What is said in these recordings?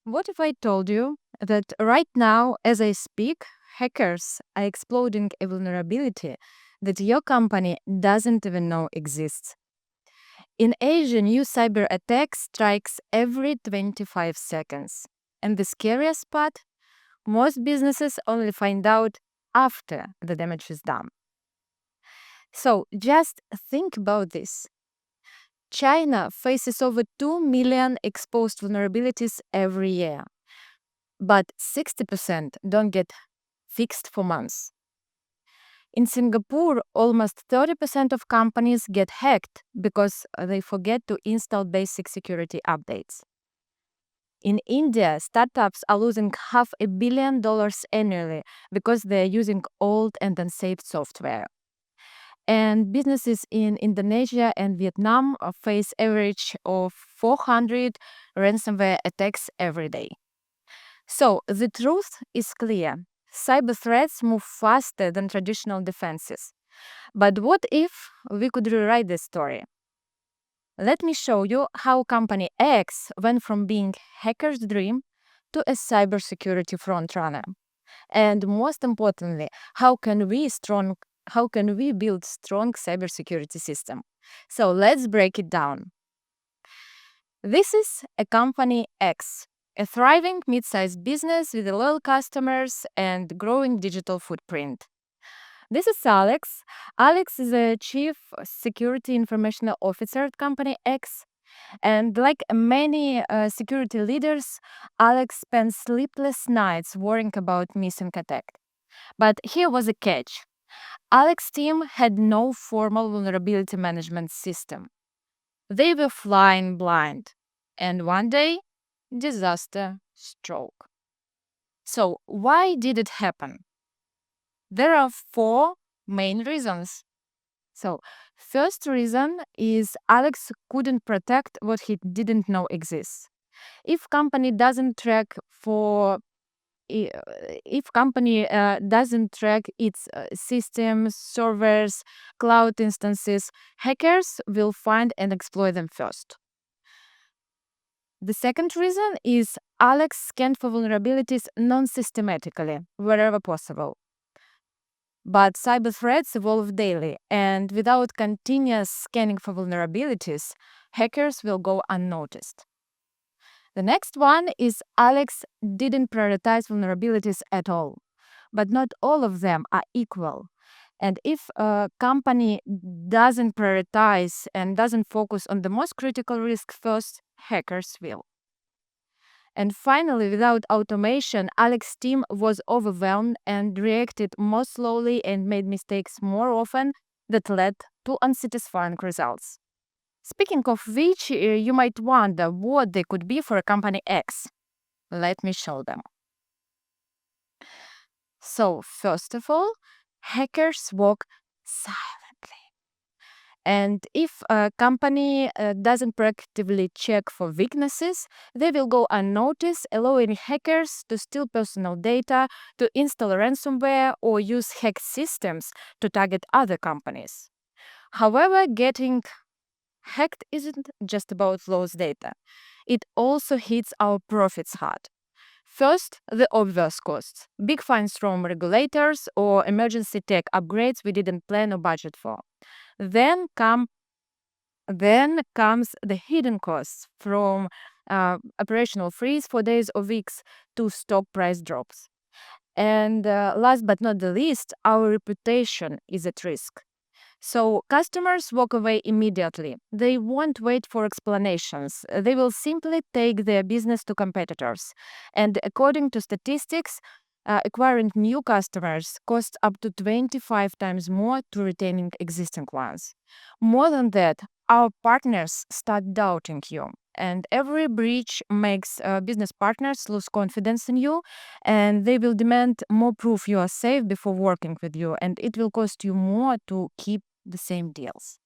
What if I told you that right now, as I speak, hackers are exploiting a vulnerability that your company doesn't even know exists? In Asia, new cyber attack strikes every 25 seconds. And the scariest part, most businesses only find out after the damage is done. So just think about this. China faces over 2 million exposed vulnerabilities every year, but 60% don't get fixed for months. In Singapore, almost 30% of companies get hacked because they forget to install basic security updates. In India, startups are losing $500 million annually because they're using old and unsafe software. And businesses in Indonesia and Vietnam face average of 400 ransomware attacks every day. So the truth is clear. Cyber threats move faster than traditional defenses. But what if we could rewrite this story? Let me show you how company X went from being hacker's dream to a cybersecurity frontrunner. And most importantly, how can we build strong cybersecurity system? So let's break it down. This is a company X, a thriving mid-sized business with loyal customers and growing digital footprint. This is Alex. Alex is a chief security information officer at company X. And like many security leaders, Alex spent sleepless nights worrying about missing attack. But here was a catch. Alex's team had no formal vulnerability management system. They were flying blind. And one day, disaster struck. So, why did it happen? There are four main reasons. So, first reason is Alex couldn't protect what he didn't know exists. If company doesn't track its systems, servers, cloud instances, hackers will find and exploit them first. The second reason is Alex scanned for vulnerabilities non-systematically, wherever possible. But cyber threats evolve daily, and without continuous scanning for vulnerabilities, hackers will go unnoticed. The next one is Alex didn't prioritize vulnerabilities at all, but not all of them are equal. And if a company doesn't prioritize and doesn't focus on the most critical risk first, hackers will. And finally, without automation, Alex's team was overwhelmed and reacted more slowly and made mistakes more often that led to unsatisfying results. Speaking of which, you might wonder what they could be for a company X. Let me show them. So, first of all, hackers work silently. And if a company doesn't proactively check for weaknesses, they will go unnoticed, allowing hackers to steal personal data, to install ransomware, or use hacked systems to target other companies. However, getting hacked isn't just about lost data. It also hits our profits hard. First, the obvious costs. Big fines from regulators or emergency tech upgrades we didn't plan or budget for. Then comes the hidden costs from operational freeze for days or weeks to stock price drops. And last but not the least, our reputation is at risk. So customers walk away immediately. They won't wait for explanations. They will simply take their business to competitors. And according to statistics, acquiring new customers costs up to 25 times more to retaining existing ones. More than that, our partners start doubting you. And every breach makes business partners lose confidence in you, and they will demand more proof you are safe before working with you, and it will cost you more to keep the same deals.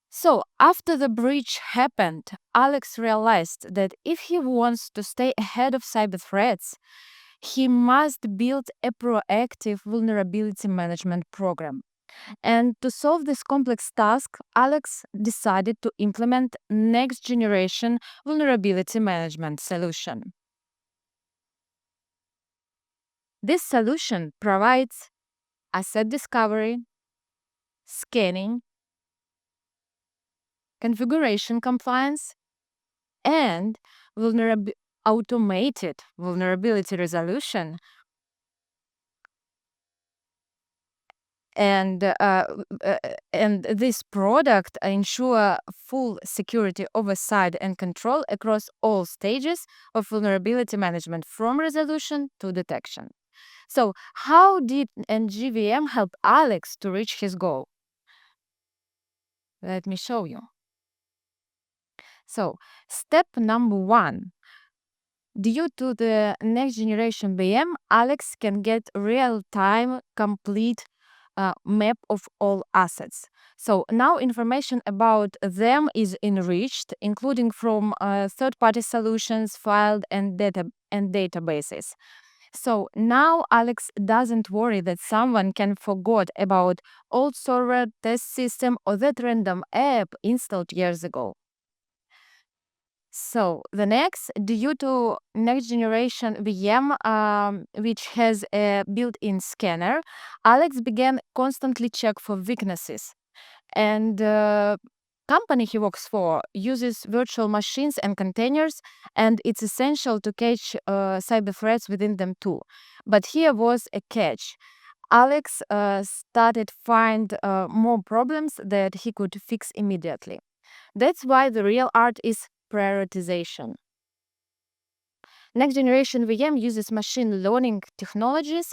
So, after the breach happened, Alex realized that if he wants to stay ahead of cyber threats, he must build a proactive vulnerability management program. And to solve this complex task, Alex decided to implement next generation vulnerability management solution. This solution provides asset discovery, scanning, configuration compliance, and automated vulnerability resolution. And this product ensure full security oversight and control across all stages of vulnerability management, from resolution to detection. So, how did NGVM help Alex to reach his goal? Let me show you. So, step number 1. Due to the next generation VM, Alex can get real-time complete map of all assets. So now information about them is enriched, including from third-party solutions, filed and databases. So now Alex doesn't worry that someone can forget about old server, test system, or that random app installed years ago. So the next, due to next generation VM, which has a built-in scanner, Alex began constantly check for weaknesses. And company he works for uses virtual machines and containers, and it's essential to catch cyber threats within them too. But here was a catch. Alex started find more problems that he could fix immediately. That's why the real art is prioritization. Next generation VM uses machine learning technologies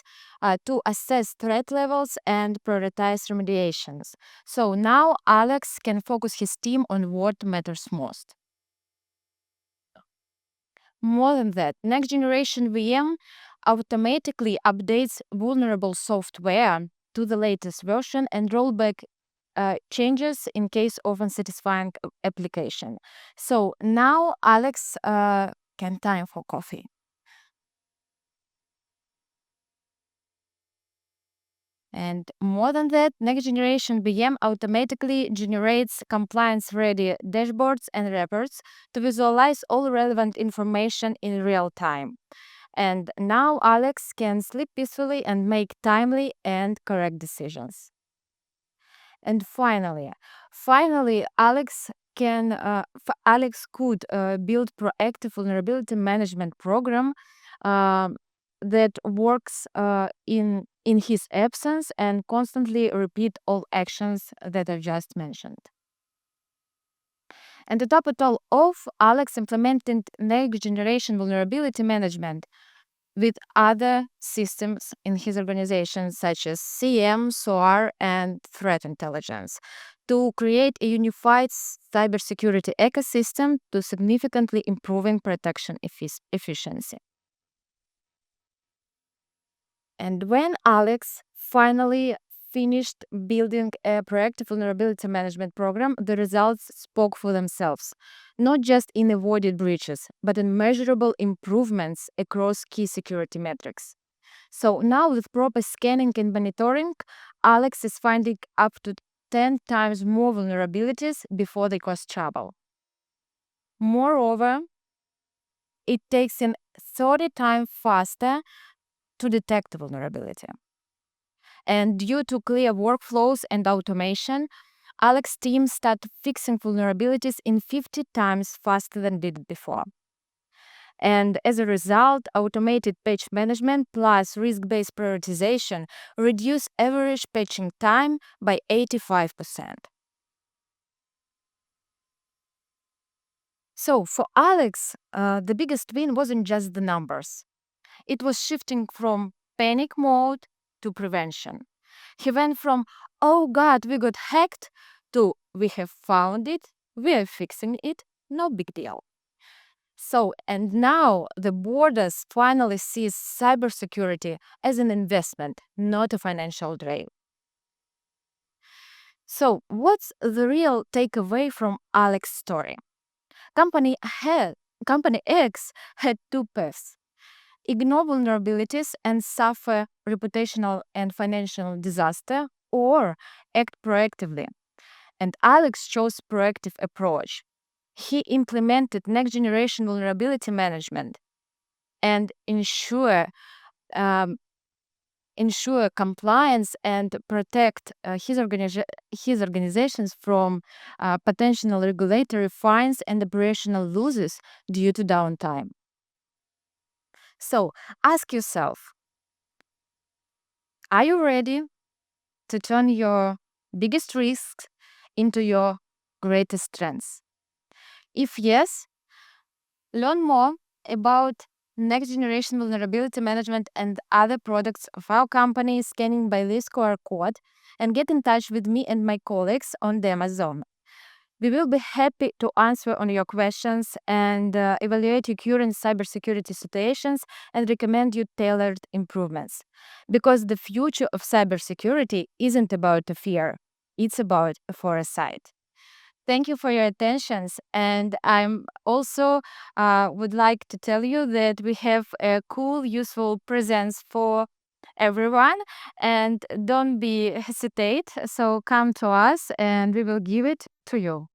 to assess threat levels and prioritize remediations. So now Alex can focus his team on what matters most. More than that, next generation VM automatically updates vulnerable software to the latest version and rollback changes in case of unsatisfying application. So now Alex can time for coffee. And more than that, next generation VM automatically generates compliance-ready dashboards and reports to visualize all relevant information in real time. And now Alex can sleep peacefully and make timely and correct decisions. And finally, Alex could build proactive vulnerability management program that works in his absence and constantly repeat all actions that I just mentioned. And to top it all off, Alex implemented next generation vulnerability management with other systems in his organization, such as CM, SOAR, and threat intelligence, to create a unified cybersecurity ecosystem to significantly improving protection efficiency. And when Alex finally finished building a proactive vulnerability management program, the results spoke for themselves, not just in avoided breaches, but in measurable improvements across key security metrics. So now, with proper scanning and monitoring, Alex is finding up to 10 times more vulnerabilities before they cause trouble. Moreover, it takes him 30 times faster to detect vulnerability. And due to clear workflows and automation, Alex's team started fixing vulnerabilities in 50 times faster than did before. And as a result, automated patch management plus risk-based prioritization reduce average patching time by 85%. So for Alex, the biggest win wasn't just the numbers. It was shifting from panic mode to prevention. He went from, oh God, we got hacked, to we have found it, we are fixing it, no big deal. So, and now the borders finally sees cybersecurity as an investment, not a financial drain. So, what's the real takeaway from Alex's story? Company X had two paths: ignore vulnerabilities and suffer reputational and financial disaster, or act proactively. And Alex chose proactive approach. He implemented next generation vulnerability management and ensure compliance and protect his organizations from potential regulatory fines and operational losses due to downtime. So ask yourself, are you ready to turn your biggest risks into your greatest strengths? If yes, learn more about next generation vulnerability management and other products of our company scanning by this QR code and get in touch with me and my colleagues on the Amazon. We will be happy to answer on your questions and evaluate your current cybersecurity situations and recommend you tailored improvements. Because the future of cybersecurity isn't about the fear, it's about foresight. Thank you for your attentions, and I'm also would like to tell you that we have a cool, useful presents for everyone, and don't be hesitate. So come to us, and we will give it to you.